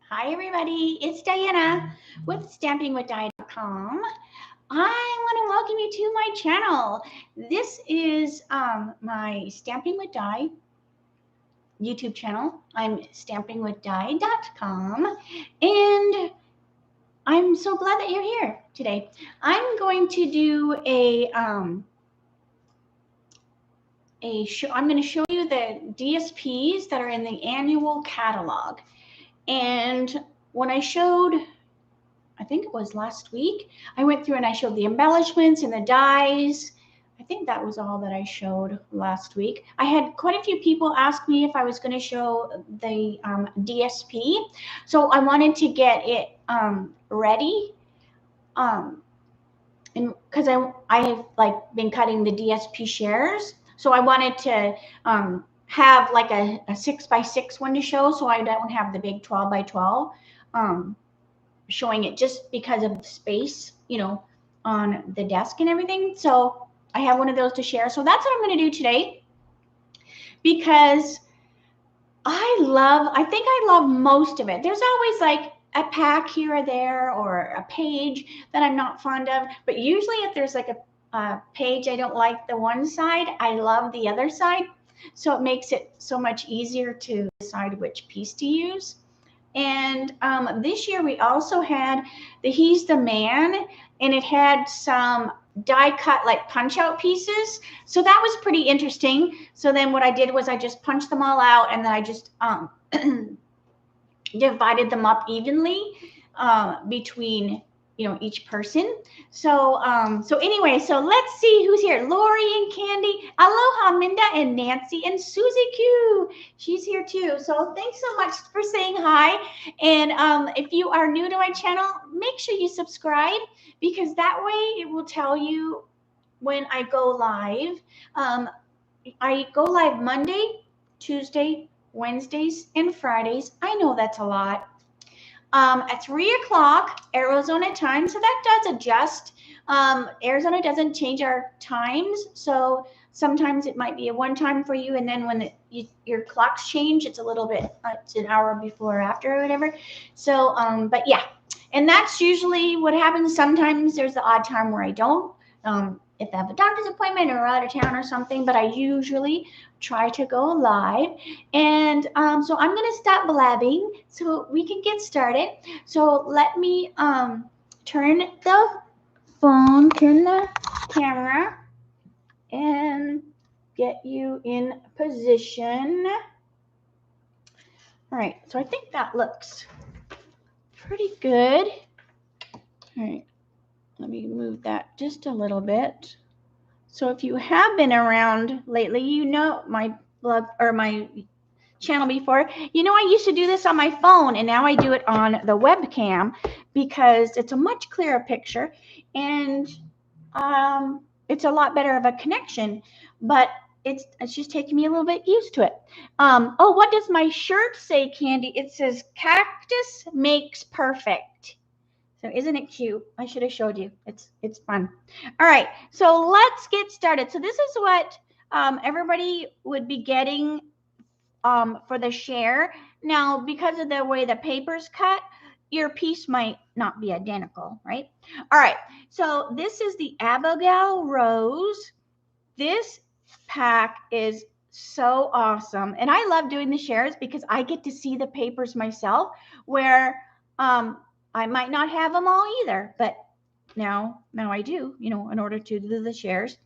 Hi, everybody. It's Diana with stampingwithdye.com. I want to welcome you to my channel. This is my Stamping with Dye YouTube channel. I'm stampingwithdye.com, and I'm so glad that you're here today. I'm going to do I'm going to show you the DSPs that are in the annual catalog. And when I showed, I think it was last week, I went through and I showed the embellishments and the dies. I think that was all that I showed last week. I had quite a few people ask me if I was going to show the DSP. So I wanted to get it ready. And because I have been cutting the DSP shares. So I wanted to have like a 6x6 one to show, so I don't have the big 12x12 showing it, just because of the space, on the desk and everything. So I have one of those to share. So that's what I'm going to do today, because I think I love most of it. There's always like a pack here or there, or a page that I'm not fond of. But usually if there's like a page I don't like the one side, I love the other side. So it makes it so much easier to decide which piece to use. And this year we also had the He's the Man, and it had some die cut like punch out pieces. So that was pretty interesting. So then what I did was I just punched them all out, and then I just divided them up evenly between each person. So anyway, so let's see who's here. Lori and Candy, aloha, Minda and Nancy and Susie Q. She's here too. So thanks so much for saying hi. And if you are new to my channel, make sure you subscribe, because that way it will tell you when I go live. I go live Monday, Tuesday, Wednesdays, and Fridays. I know that's a lot. At 3 o'clock Arizona time, so that does adjust. Arizona doesn't change our times, so sometimes it might be a one time for you, and then when your clocks change, it's a little bit, it's an hour before or after or whatever. So, but yeah, and that's usually what happens. Sometimes there's the odd time where I don't, if I have a doctor's appointment or out of town or something, but I usually try to go live. And so I'm going to stop blabbing so we can get started. So let me turn the camera, and get you in position. All right, so I think that looks pretty good. All right, let me move that just a little bit. So if you have been around lately, you know my blog or my channel before. I used to do this on my phone, and now I do it on the webcam because it's a much clearer picture, and it's a lot better of a connection. But it's just taking me a little bit used to it. Oh, what does my shirt say, Candy? It says "Cactus makes perfect." So isn't it cute? I should have showed you. It's fun. All right, so let's get started. So this is what everybody would be getting for the share. Now, because of the way the paper's cut, your piece might not be identical, right? All right, so this is the Abigail Rose. This pack is so awesome. And I love doing the shares because I get to see the papers myself, where I might not have them all either, but now I do, in order to do the shares.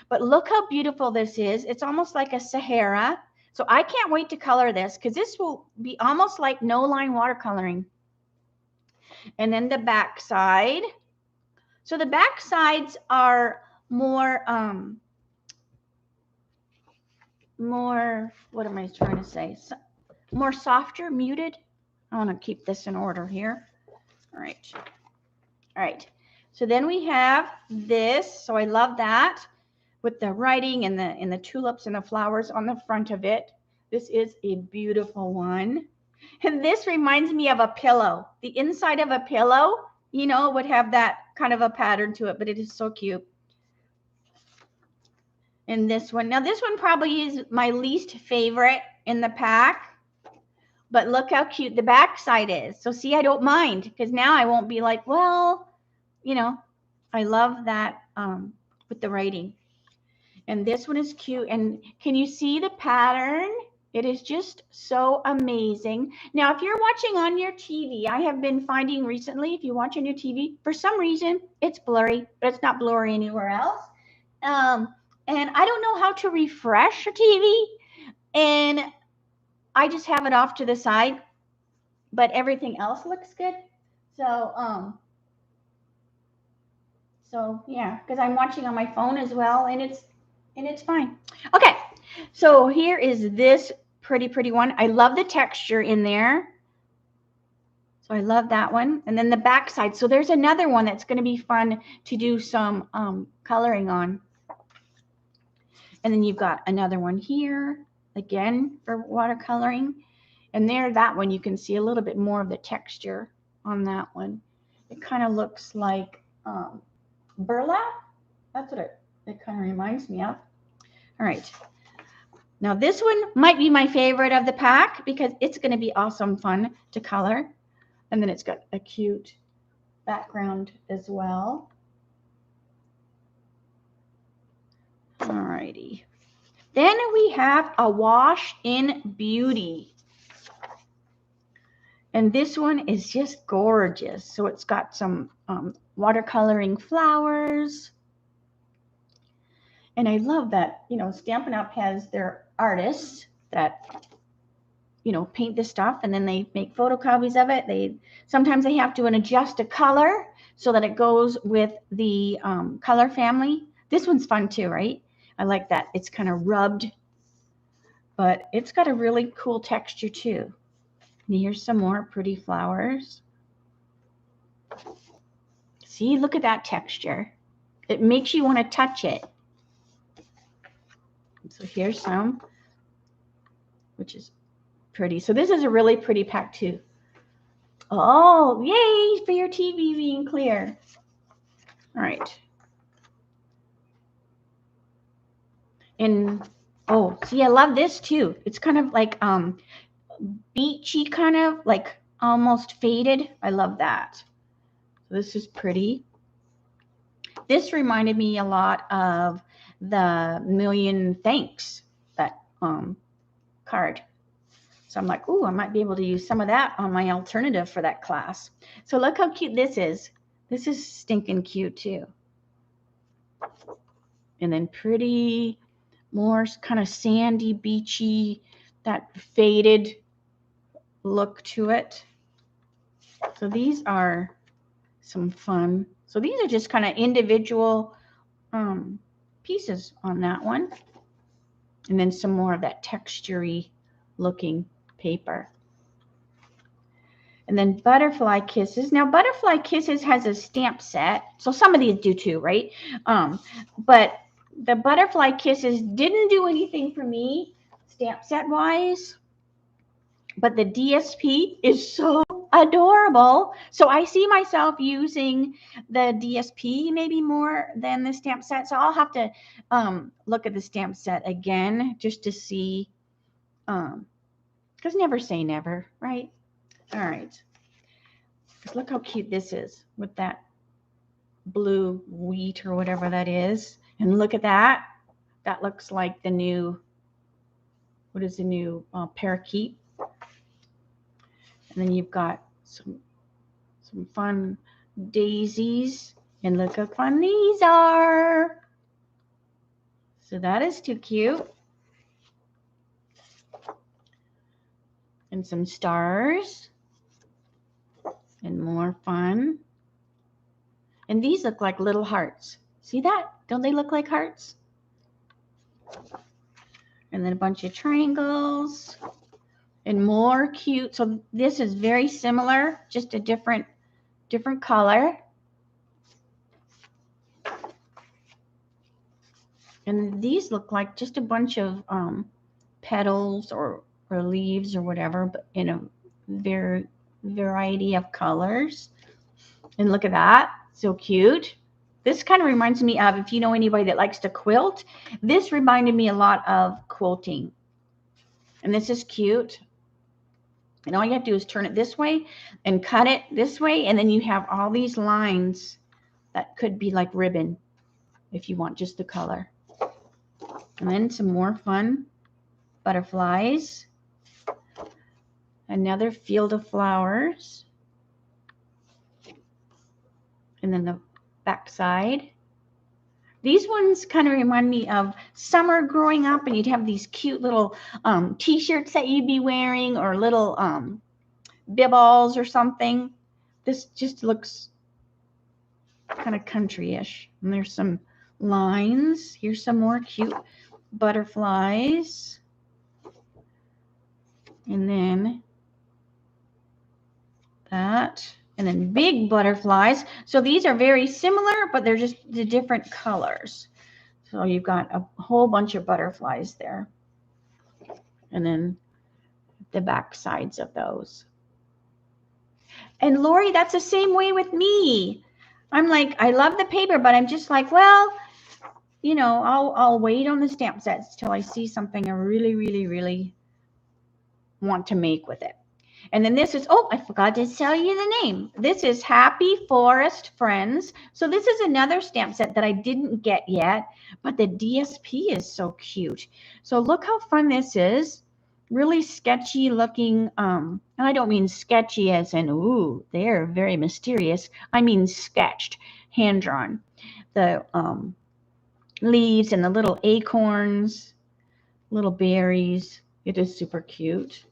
But look how beautiful this is. It's almost like a Sahara. So I can't wait to color this, because this will be almost like no line watercoloring. And then the back side. So the back sides are more, what am I trying to say? More softer, muted. I want to keep this in order here. All right. So then we have this. So I love that, with the writing and the tulips and the flowers on the front of it. This is a beautiful one. And this reminds me of a pillow. The inside of a pillow, would have that kind of a pattern to it, but it is so cute. And this one, now this one probably is my least favorite in the pack. But look how cute the back side is. So see, I don't mind because now I won't be like, well, you know, I love that with the writing. And this one is cute. And can you see the pattern? It is just so amazing. Now, if you're watching on your TV, I have been finding recently, if you watch on your TV, for some reason, it's blurry, but it's not blurry anywhere else. And I don't know how to refresh a TV. And I just have it off to the side, but everything else looks good. So yeah, because I'm watching on my phone as well, and it's fine. Okay, so here is this pretty one. I love the texture in there. So I love that one. And then the back side. So there's another one that's going to be fun to do some coloring on. And then you've got another one here, again, for watercoloring. And there, that one, you can see a little bit more of the texture on that one. It kind of looks like burlap. That's what it kind of reminds me of. All right. Now this one might be my favorite of the pack because it's going to be awesome fun to color. And then it's got a cute background as well. All righty. Then we have a wash in Beauty. And this one is just gorgeous. So it's got some watercoloring flowers. And I love that, you know, Stampin' Up! Has their artists that, you know, paint this stuff and then they make photocopies of it. Sometimes they have to adjust a color so that it goes with the color family. This one's fun too, right? I like that. It's kind of rubbed, but it's got a really cool texture too. And here's some more pretty flowers. See, look at that texture. It makes you want to touch it. So here's some, which is pretty. So this is a really pretty pack too. Oh, yay for your TV being clear. All right. And oh, see, I love this too. It's kind of like beachy, kind of like almost faded. I love that. So this is pretty. This reminded me a lot of the Million Thanks, that card. So I'm like, ooh, I might be able to use some of that on my alternative for that class. So look how cute this is. This is stinking cute too. And then pretty, more kind of sandy, beachy, that faded look to it. So these are some fun. So these are just kind of individual pieces on that one. And then some more of that textury looking paper. And then Butterfly Kisses. Now, Butterfly Kisses has a stamp set. So some of these do too, right? But the Butterfly Kisses didn't do anything for me stamp set wise. But the DSP is so adorable. So I see myself using the DSP maybe more than the stamp set. So I'll have to look at the stamp set again just to see. Because never say never, right? All right. Look how cute this is with that blue wheat or whatever that is. And look at that. That looks like the new, what is the new parakeet? And then you've got some fun daisies. And look how fun these are. So that is too cute. And some stars. And more fun. And these look like little hearts. See that? Don't they look like hearts? And then a bunch of triangles. And more cute. So this is very similar, just a different color. And these look like just a bunch of petals or leaves or whatever, but in a variety of colors. And look at that, so cute. This kind of reminds me of, if you know anybody that likes to quilt, this reminded me a lot of quilting. And this is cute. And all you have to do is turn it this way and cut it this way. And then you have all these lines that could be like ribbon if you want just the color. And then some more fun butterflies. Another field of flowers. And then the back side. These ones kind of remind me of summer growing up, and you'd have these cute little t-shirts that you'd be wearing, or little bibbles or something. This just looks kind of country-ish. And there's some lines. Here's some more cute butterflies. And then that. And then big butterflies. So these are very similar, but they're just the different colors. So you've got a whole bunch of butterflies there. And then the back sides of those. And Lori, that's the same way with me. I'm like, I love the paper, but I'm just like, well, you know, I'll wait on the stamp sets till I see something I really, really, really want to make with it. And then this is, oh, I forgot to tell you the name. This is Happy Forest Friends. So this is another stamp set that I didn't get yet, but the DSP is so cute. So look how fun this is. Really sketchy looking, and I don't mean sketchy as in, ooh, they're very mysterious. I mean sketched, hand-drawn. The leaves and the little acorns, little berries. It is super cute.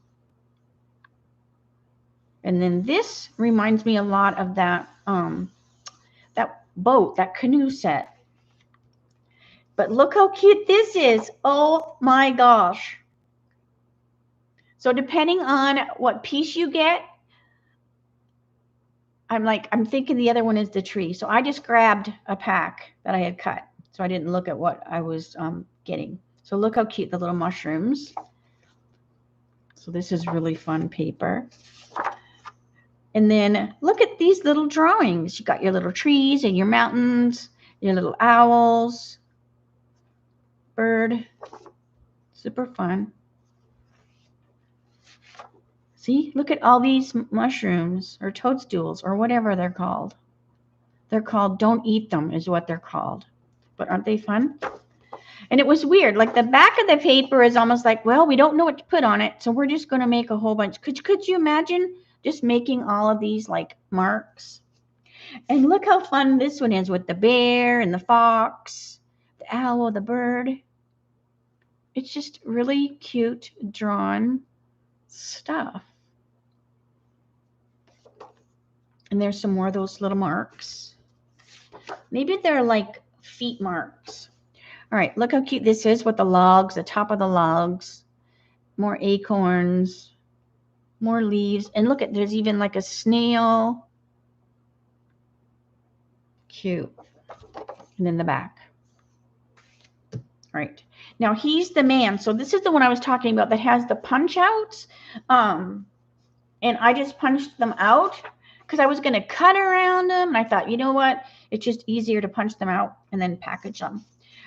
And then this reminds me a lot of that that boat, that canoe set. But look how cute this is. Oh my gosh. So depending on what piece you get, I'm thinking the other one is the tree. So I just grabbed a pack that I had cut. So I didn't look at what I was getting. So look how cute the little mushrooms. So this is really fun paper. And then look at these little drawings. You got your little trees and your mountains, your little owls, bird. Super fun. See, look at all these mushrooms or toadstools or whatever they're called. They're called Don't Eat Them is what they're called. But aren't they fun? And it was weird. Like the back of the paper is almost like, well, we don't know what to put on it, so we're just going to make a whole bunch. Could you imagine just making all of these like marks? And look how fun this one is with the bear and the fox, the owl, the bird. It's just really cute drawn stuff. And there's some more of those little marks. Maybe they're like feet marks. All right, look how cute this is with the logs, the top of the logs, more acorns, more leaves. And look at, there's even like a snail. Cute. And then the back. All right. Now he's the man. So this is the one I was talking about that has the punch outs. And I just punched them out because I was going to cut around them. And I thought, you know what? It's just easier to punch them out and then package them.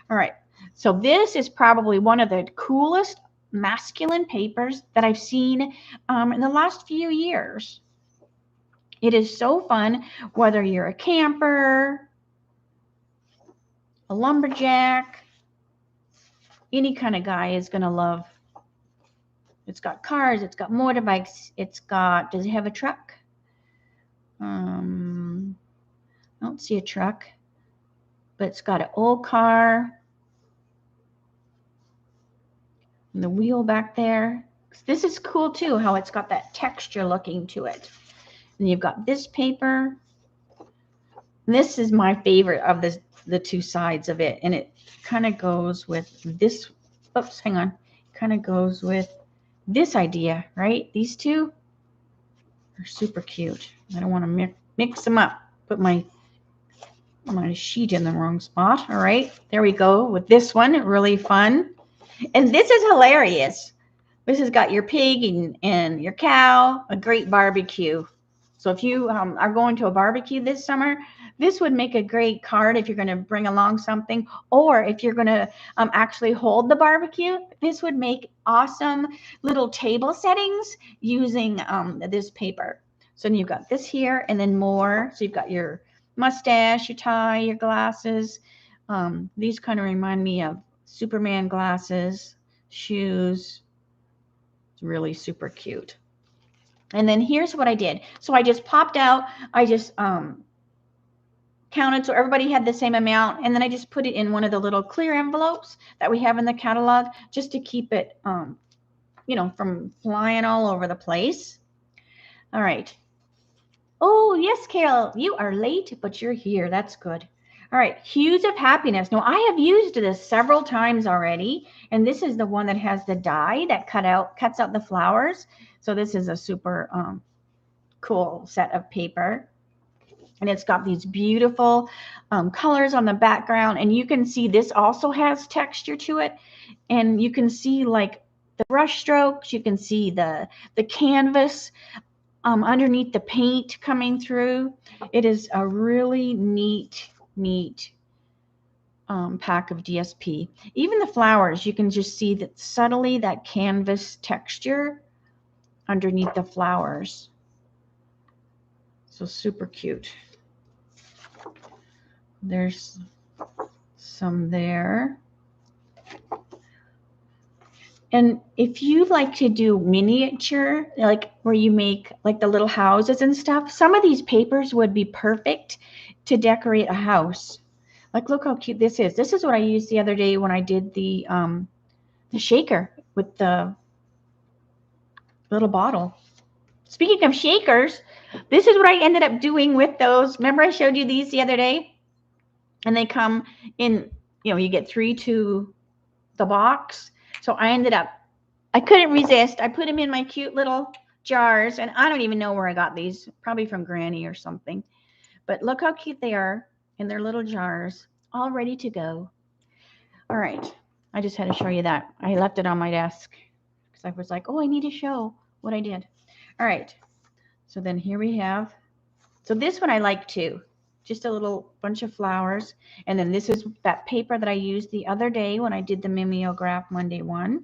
All right. So this is probably one of the coolest masculine papers that I've seen in the last few years. It is so fun, whether you're a camper, a lumberjack, any kind of guy is going to love. It's got cars, it's got motorbikes, it's got, does it have a truck? I don't see a truck, but it's got an old car. And the wheel back there. This is cool too, how it's got that texture looking to it. And you've got this paper. And this is my favorite of the two sides of it. And it kind of goes with this. Oops, hang on. Kind of goes with this idea, right? These two are super cute. I don't want to mix them up. Put my sheet in the wrong spot. All right, there we go with this one. Really fun. And this is hilarious. This has got your pig and your cow, a great barbecue. So if you are going to a barbecue this summer, This would make a great card if you're going to bring along something, or if you're going to actually hold the barbecue. This would make awesome little table settings using this paper. So then you've got this here and then more. So you've got your mustache, your tie, your glasses. These kind of remind me of Superman glasses, shoes. It's really super cute. And then here's what I did. So I just popped out. I just counted so everybody had the same amount, and then I just put it in one of the little clear envelopes that we have in the catalog just to keep it you know, from flying all over the place. All right. Oh yes, Carol, you are late, but you're here. That's good. All right, Hues of Happiness. Now I have used this several times already, and this is the one that has the die that cuts out the flowers. So this is a super cool set of paper. And it's got these beautiful colors on the background. And you can see this also has texture to it. And you can see like the brush strokes. You can see the canvas underneath the paint coming through. It is a really neat pack of DSP. Even the flowers, you can just see that subtly that canvas texture underneath the flowers. So super cute. There's some there. And if you like to do miniature, like where you make like the little houses and stuff, some of these papers would be perfect to decorate a house. Like, look how cute this is. This is what I used the other day when I did the shaker with the little bottle. Speaking of shakers, this is what I ended up doing with those. Remember I showed you these the other day? And they come in, you know, you get 3 to the box. So I couldn't resist. I put them in my cute little jars, and I don't even know where I got these, probably from Granny or something. But look how cute they are in their little jars, all ready to go. All right. I just had to show you that. I left it on my desk because I was like, oh, I need to show what I did. All right. So then here we have, so this one I like too. Just a little bunch of flowers. And then this is that paper that I used the other day when I did the mimeograph Monday one.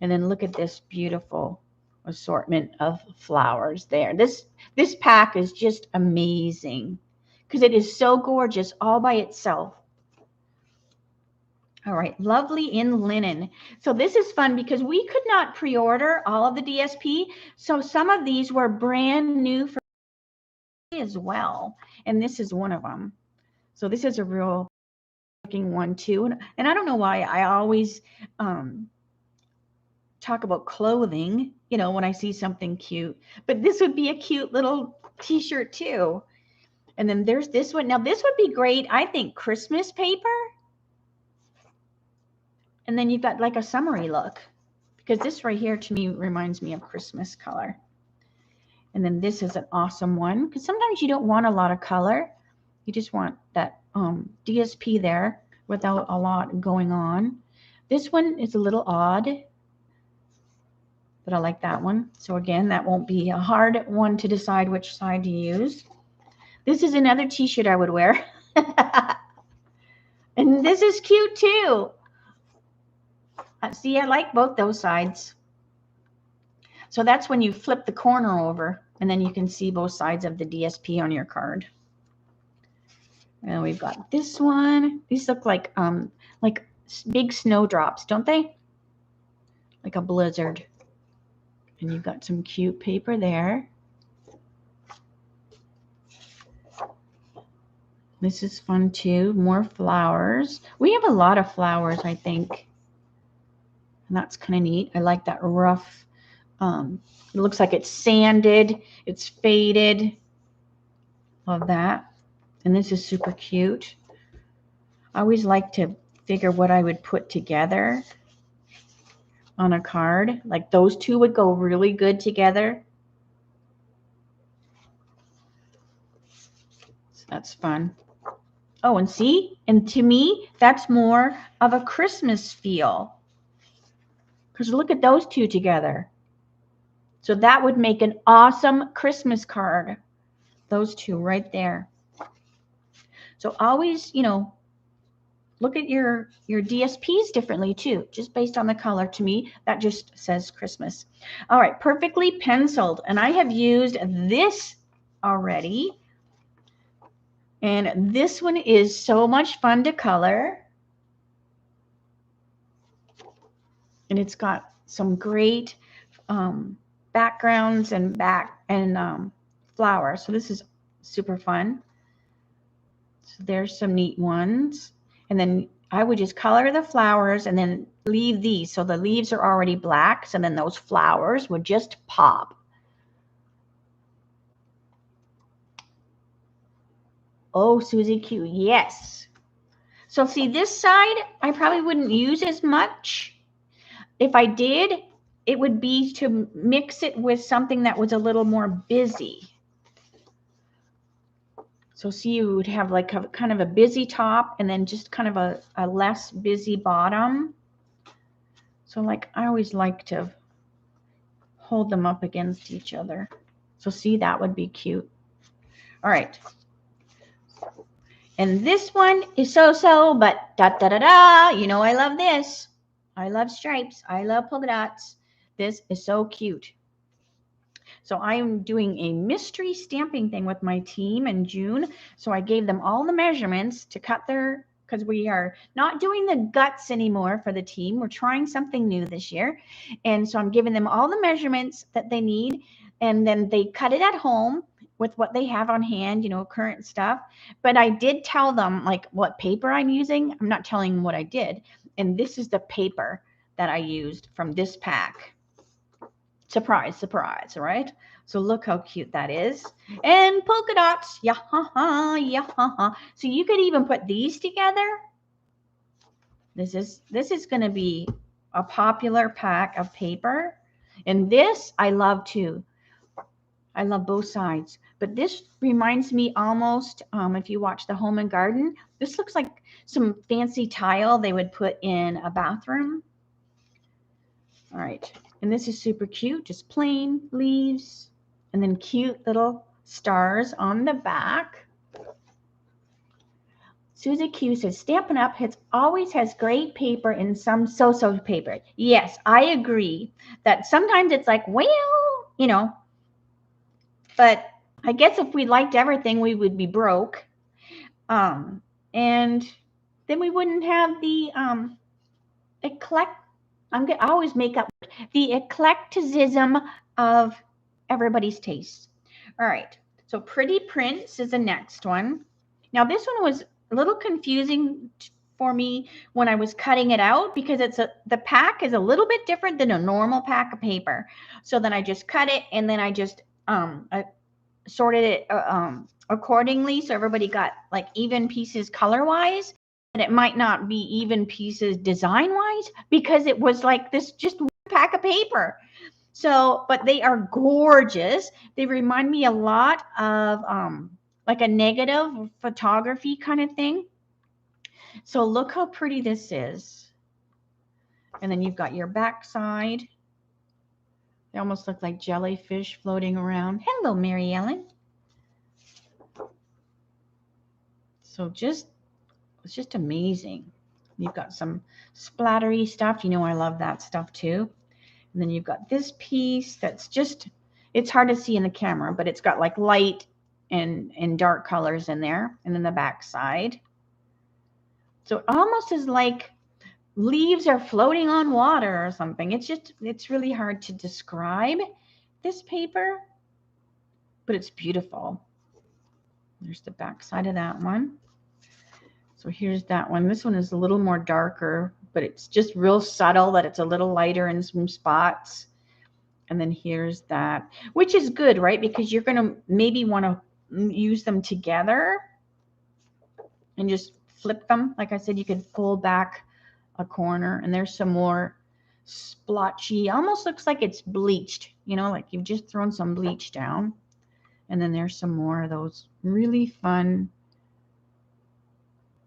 And then look at this beautiful assortment of flowers there. This pack is just amazing because it is so gorgeous all by itself. All right, lovely in linen. So this is fun because we could not pre-order all of the DSP. So some of these were brand new for me as well. And this is one of them. So this is a real looking one too. And I don't know why I always talk about clothing, you know, when I see something cute. But this would be a cute little t-shirt too. And then there's this one. Now this would be great, I think, Christmas paper. And then you've got like a summery look, because this right here to me reminds me of Christmas color. And then this is an awesome one, because sometimes you don't want a lot of color. You just want that DSP there without a lot going on. This one is a little odd, but I like that one. So again, that won't be a hard one to decide which side to use. This is another t-shirt I would wear. And this is cute too. See, I like both those sides. So that's when you flip the corner over, and then you can see both sides of the DSP on your card. And we've got this one. These look like big snowdrops, don't they? Like a blizzard. And you've got some cute paper there. This is fun too. More flowers. We have a lot of flowers, I think. And that's kind of neat. I like that rough. It looks like it's sanded. It's faded. Love that. And this is super cute. I always like to figure what I would put together on a card. Like those two would go really good together. So that's fun. Oh, and see? And to me, that's more of a Christmas feel. Because look at those two together. So that would make an awesome Christmas card. Those two right there. So always, you know, look at your DSPs differently too, just based on the color. To me, that just says Christmas. All right, perfectly penciled. And I have used this already. And this one is so much fun to color. And it's got some great backgrounds and flowers. So this is super fun. So there's some neat ones. And then I would just color the flowers and then leave these. So the leaves are already black. So then those flowers would just pop. Oh, Susie Q. Yes. So see, this side, I probably wouldn't use as much. If I did, it would be to mix it with something that was a little more busy. So see, you would have like a kind of a busy top and then just kind of a less busy bottom. So like I always like to hold them up against each other. So see, that would be cute. All right. And this one is so-so, but da-da-da-da. You know I love this. I love stripes. I love polka dots. This is so cute. So I'm doing a mystery stamping thing with my team in June. So I gave them all the measurements to cut their, because we are not doing the guts anymore for the team. We're trying something new this year. And so I'm giving them all the measurements that they need. And then they cut it at home with what they have on hand, you know, current stuff. But I did tell them like what paper I'm using. I'm not telling them what I did. And this is the paper that I used from this pack. Surprise, surprise, right? So look how cute that is. And polka dots. Yeah, ha, yeah, ha. So you could even put these together. This is going to be a popular pack of paper. And this I love too. I love both sides. But this reminds me almost, if you watch the Home and Garden, this looks like some fancy tile they would put in a bathroom. All right. And this is super cute, just plain leaves and then cute little stars on the back. Susie Q says, Stampin' Up! Always has great paper and some so-so paper. Yes, I agree that sometimes it's like, well, you know, but I guess if we liked everything, we would be broke. And then we wouldn't have the I always make up the eclecticism of everybody's taste. All right, so Pretty Prints is the next one. Now this one was a little confusing for me when I was cutting it out because the pack is a little bit different than a normal pack of paper. So then I just cut it and then I just I sorted it accordingly so everybody got like even pieces color wise. And it might not be even pieces design wise because it was like this just one pack of paper. So, but they are gorgeous. They remind me a lot of like a negative photography kind of thing. So look how pretty this is. And then you've got your back side. They almost look like jellyfish floating around. Hello, Mary Ellen. So it's just amazing. You've got some splattery stuff. You know I love that stuff too. And then you've got this piece that's just, it's hard to see in the camera, but it's got like light and dark colors in there. And then the back side. So it almost is like leaves are floating on water or something. It's really hard to describe this paper, but it's beautiful. There's the back side of that one. So here's that one. This one is a little more darker, but it's just real subtle that it's a little lighter in some spots. And then here's that, which is good, right? Because you're going to maybe want to use them together and just flip them. Like I said, you could pull back a corner and there's some more splotchy, almost looks like it's bleached, you know, like you've just thrown some bleach down. And then there's some more of those really fun,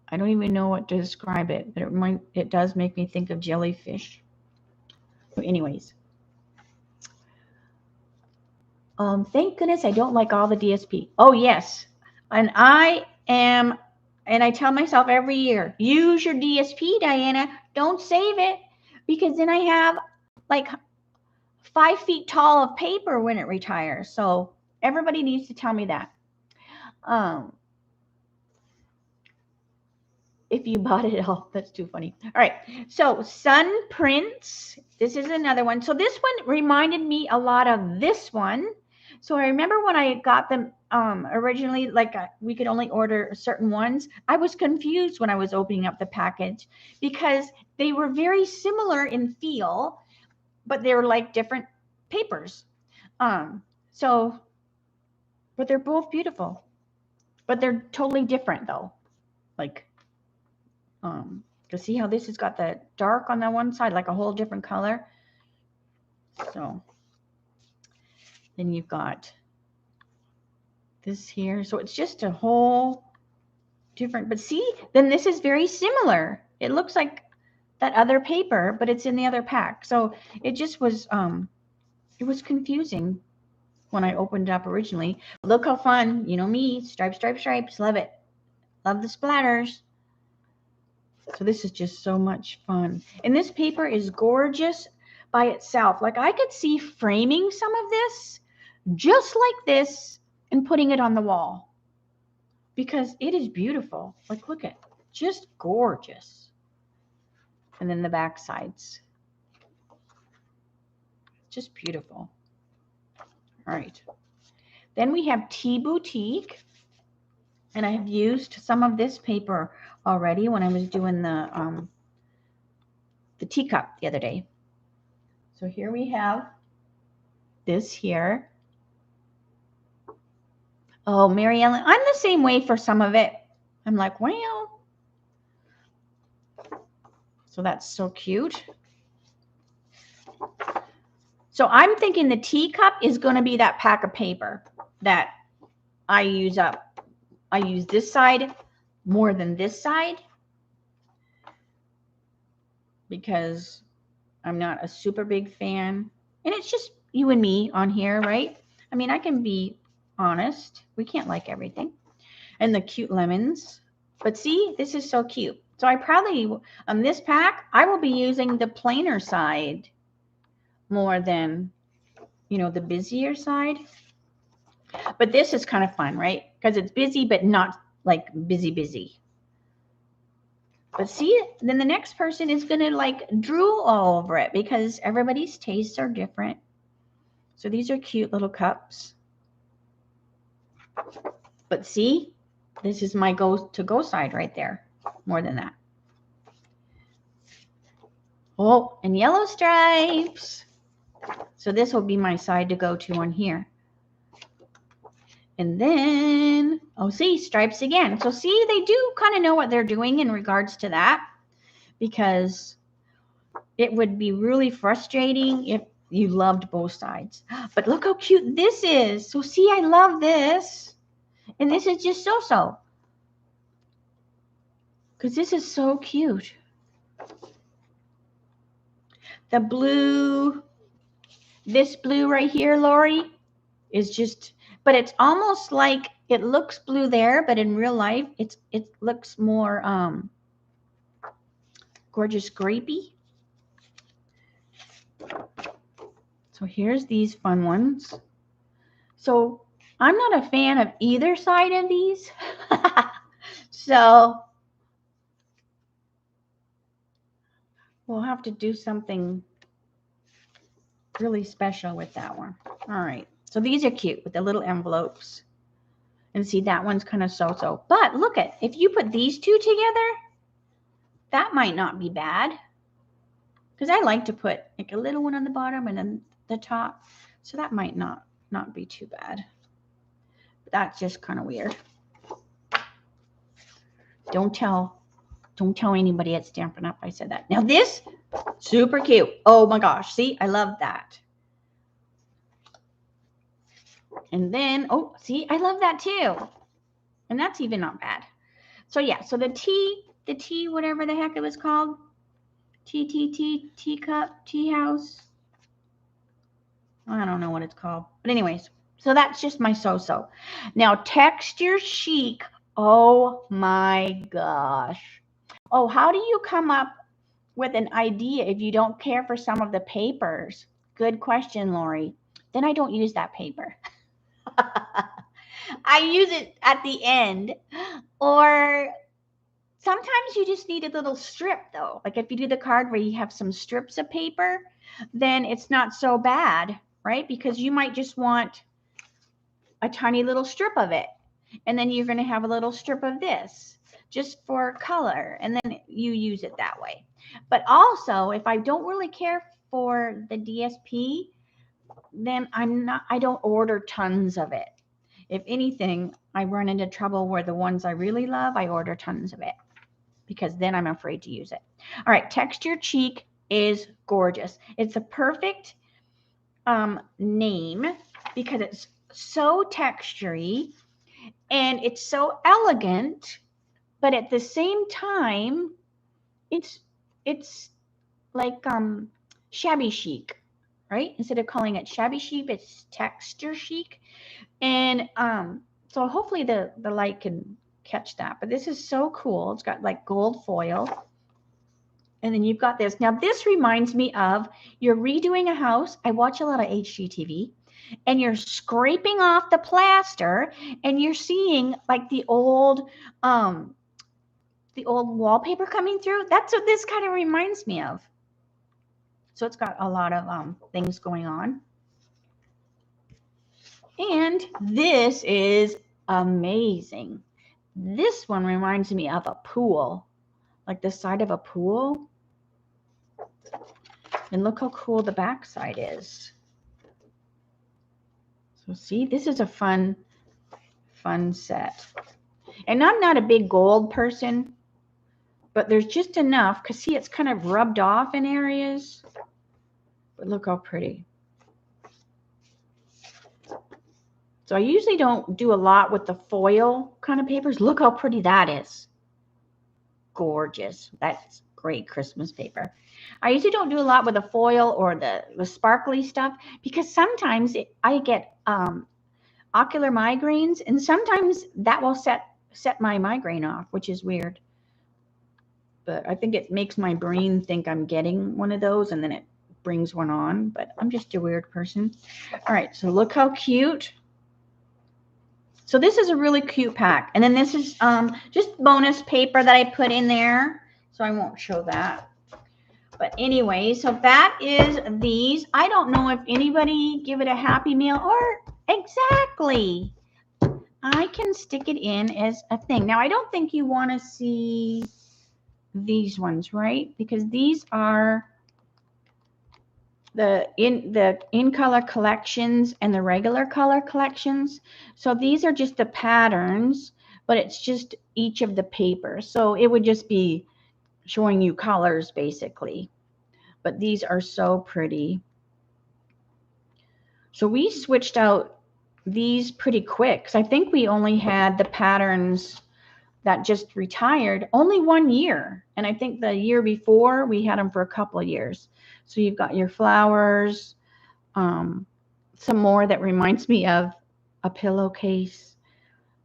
I don't even know what to describe it, but it does make me think of jellyfish. So anyways, thank goodness I don't like all the DSP. Oh yes, and I am And I tell myself every year, use your DSP, Diana. Don't save it, because then I have like 5 feet tall of paper when it retires. So everybody needs to tell me that. If you bought it all, that's too funny. All right. So Sun Prints. This is another one. So this one reminded me a lot of this one. So I remember when I got them originally, like we could only order certain ones. I was confused when I was opening up the package because they were very similar in feel, but they were like different papers. So, but they're both beautiful, but they're totally different though. Like, to see how this has got the dark on the one side, like a whole different color. So then you've got this here. So it's just a whole different, but see, then this is very similar. It looks like that other paper, but it's in the other pack. So it just was, it was confusing when I opened it up originally. Look how fun, you know me, stripes, stripes, stripes, love it. Love the splatters. So this is just so much fun. And this paper is gorgeous by itself. Like I could see framing some of this just like this and putting it on the wall because it is beautiful. Like look at, just gorgeous. And then the back sides. Just beautiful. All right. Then we have Tea Boutique. And I have used some of this paper already when I was doing the teacup the other day. So here we have this here. Oh, Mary Ellen, I'm the same way for some of it. I'm like, well. So that's so cute. So I'm thinking the teacup is going to be that pack of paper that I use up. I use this side more than this side because I'm not a super big fan. And it's just you and me on here, right? I mean, I can be honest. We can't like everything. And the cute lemons. But see, this is so cute. So I probably, on this pack, I will be using the plainer side more than, you know, the busier side. But this is kind of fun, right? Because it's busy, but not like busy. But see, then the next person is going to like drool all over it because everybody's tastes are different. So these are cute little cups. But see, this is my go side right there. More than that. Oh, and yellow stripes. So this will be my side to go to on here. And then, oh, see, stripes again. So see, they do kind of know what they're doing in regards to that because it would be really frustrating if you loved both sides. But look how cute this is. So see, I love this. And this is just so-so. Because this is so cute. The blue, this blue right here, Lori, is just, but it's almost like it looks blue there, but in real life, it looks more gorgeous grapey. So here's these fun ones. So I'm not a fan of either side of these. So we'll have to do something really special with that one. All right. So these are cute with the little envelopes. And see, that one's kind of so-so. But look at, if you put these two together, that might not be bad. Because I like to put like a little one on the bottom and then the top. So that might not be too bad. But that's just kind of weird. Don't tell anybody at Stampin' Up! I said that. Now this, super cute. Oh my gosh. See, I love that. And then, oh, see, I love that too. And that's even not bad. So yeah, so the tea, whatever the heck it was called. Teacup, tea house. I don't know what it's called. But anyways, so that's just my so-so. Now, Texture Chic Oh my gosh. Oh, how do you come up with an idea if you don't care for some of the papers? Good question, Lori. Then I don't use that paper. I use it at the end. Or sometimes you just need a little strip, though. Like if you do the card where you have some strips of paper, then it's not so bad, right? Because you might just want a tiny little strip of it. And then you're going to have a little strip of this just for color. And then you use it that way. But also, if I don't really care for the DSP, then I don't order tons of it. If anything, I run into trouble where the ones I really love, I order tons of it because then I'm afraid to use it. All right, Texture Cheek is gorgeous. It's a perfect name because it's so textury and it's so elegant, but at the same time, it's like shabby chic, right? Instead of calling it shabby chic, it's texture chic. And so hopefully the light can catch that. But this is so cool. It's got like gold foil. And then you've got this. Now this reminds me of you're redoing a house. I watch a lot of HGTV. And you're scraping off the plaster and you're seeing like the old wallpaper coming through. That's what this kind of reminds me of. So it's got a lot of things going on. And this is amazing. This one reminds me of a pool, like the side of a pool. And look how cool the back side is. So see, this is a fun set. And I'm not a big gold person, but there's just enough because see, it's kind of rubbed off in areas. But look how pretty. So I usually don't do a lot with the foil kind of papers. Look how pretty that is. Gorgeous. That's great Christmas paper. I usually don't do a lot with the foil or the sparkly stuff because sometimes I get ocular migraines, and sometimes that will set my migraine off, which is weird. But I think it makes my brain think I'm getting one of those, and then it brings one on. But I'm just a weird person. All right, so look how cute. So this is a really cute pack. And then this is just bonus paper that I put in there. So I won't show that. But anyway, so that is these. I don't know if anybody give it a Happy Meal or exactly. I can stick it in as a thing. Now, I don't think you want to see these ones, right? Because these are the in color collections and the regular color collections. So these are just the patterns, but it's just each of the papers. So it would just be showing you colors basically. But these are so pretty. So we switched out these pretty quick because I think we only had the patterns that just retired only 1 year. And I think the year before we had them for a couple of years. So you've got your flowers, some more that reminds me of a pillowcase,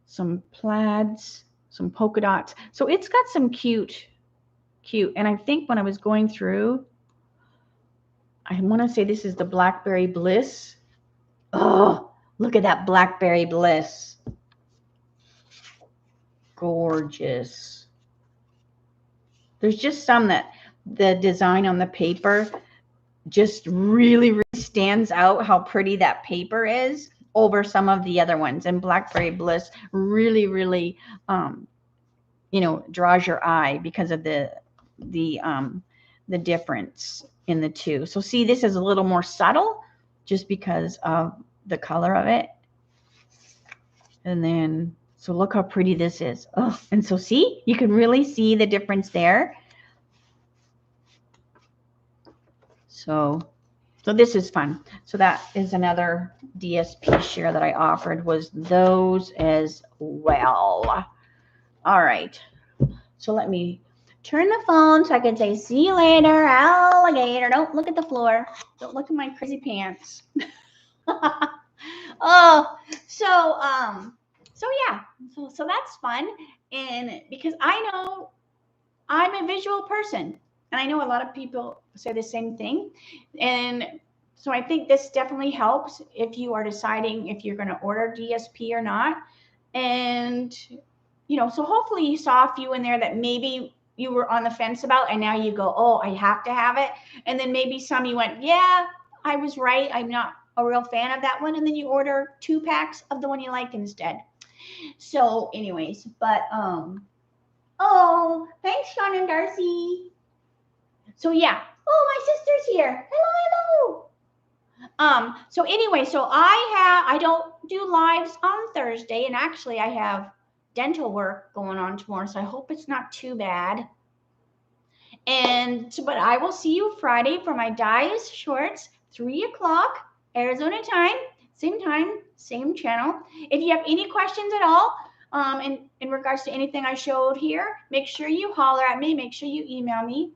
some plaids, some polka dots. So it's got some cute. And I think when I was going through, I want to say this is the Blackberry Bliss. Oh, look at that Blackberry Bliss. Gorgeous. There's just some that the design on the paper just really stands out how pretty that paper is over some of the other ones. And Blackberry Bliss really you know, draws your eye because of the difference in the two. So see, this is a little more subtle just because of the color of it. And then, so look how pretty this is. Oh, and so see, you can really see the difference there. So this is fun. So that is another DSP share that I offered, was those as well. All right. So let me turn the phone so I can say, see you later, alligator. Don't look at the floor. Don't look at my crazy pants. Oh, so So yeah, so that's fun. And because I know I'm a visual person, and I know a lot of people say the same thing. And so I think this definitely helps if you are deciding if you're going to order DSP or not. And, so hopefully you saw a few in there that maybe you were on the fence about, and now you go, oh, I have to have it. And then maybe some you went, yeah, I was right. I'm not a real fan of that one. And then you order 2 packs of the one you like instead. So anyways, but, oh, thanks, Sean and Darcy. So yeah. Oh, my sister's here. Hello, hello. So anyway, so I don't do lives on Thursday, and actually I have dental work going on tomorrow, so I hope it's not too bad. But I will see you Friday for my dyes shorts, 3 o'clock Arizona time, same channel. If you have any questions at all, in regards to anything I showed here, make sure you holler at me. Make sure you email me,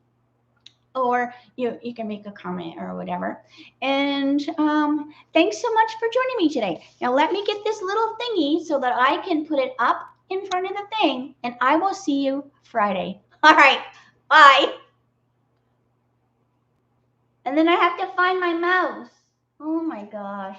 or you can make a comment or whatever. And thanks so much for joining me today. Now let me get this little thingy so that I can put it up in front of the thing, and I will see you Friday. All right, bye. And then I have to find my mouse. Oh my gosh.